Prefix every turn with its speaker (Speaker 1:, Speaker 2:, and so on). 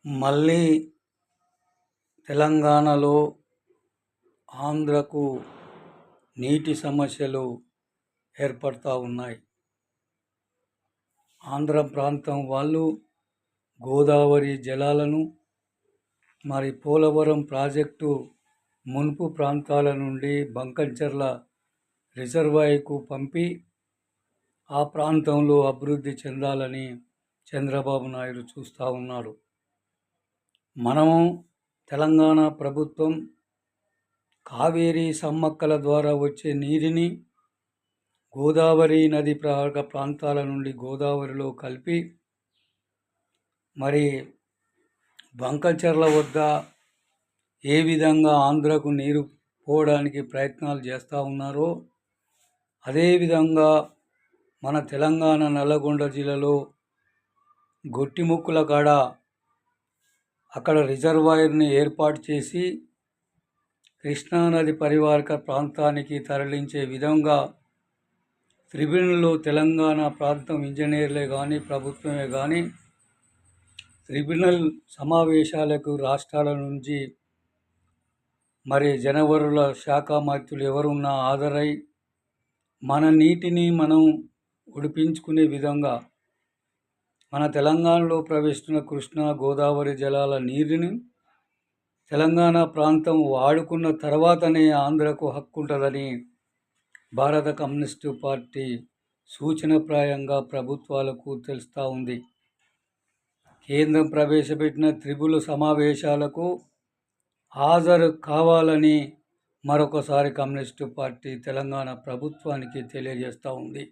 Speaker 1: మళ్ళీ తెలంగాణలో ఆంధ్రకు నీటి సమస్యలు ఏర్పడుతూ ఉన్నాయి. ఆంధ్ర ప్రాంతం వాళ్ళు గోదావరి జలాలను మరి పోలవరం ప్రాజెక్టు మున్పు ప్రాంతాల నుండి బంకంచెర్ల రిజర్వాయర్కు పంపి ఆ ప్రాంతంలో అభివృద్ధి చెందాలని చంద్రబాబు నాయుడు చూస్తూ ఉన్నాడు. మనము తెలంగాణ ప్రభుత్వం కావేరీ సమ్మక్కల ద్వారా వచ్చే నీటిని గోదావరి నది ప్రాంతాల నుండి గోదావరిలో కలిపి మరి బంకచెర్ల వద్ద ఏ విధంగా ఆంధ్రకు నీరు పోవడానికి ప్రయత్నాలు చేస్తూ ఉన్నారో అదేవిధంగా మన తెలంగాణ నల్లగొండ జిల్లాలో గొట్టిముక్కుల కాడ అక్కడ రిజర్వాయర్ని ఏర్పాటు చేసి కృష్ణానది పరివాహక ప్రాంతానికి తరలించే విధంగా ట్రిబ్యునల్లో తెలంగాణ ప్రాంతం ఇంజనీర్లే కానీ ప్రభుత్వమే కానీ ట్రిబ్యునల్ సమావేశాలకు రాష్ట్రాల నుంచి మరి జనవరుల శాఖ మంత్రులు ఎవరున్నా హాజరై మన నీటిని మనం ఉడిపించుకునే విధంగా మన తెలంగాణలో ప్రవేశిస్తున్న కృష్ణా గోదావరి జలాల నీరుని తెలంగాణ ప్రాంతం వాడుకున్న తర్వాతనే ఆంధ్రకు హక్కు ఉంటుందని భారత కమ్యూనిస్టు పార్టీ సూచనప్రాయంగా ప్రభుత్వాలకు తెలుస్తూ ఉంది. కేంద్రం ప్రవేశపెట్టిన త్రిపుల సమావేశాలకు హాజరు కావాలని మరొకసారి కమ్యూనిస్టు పార్టీ తెలంగాణ ప్రభుత్వానికి తెలియజేస్తూ ఉంది.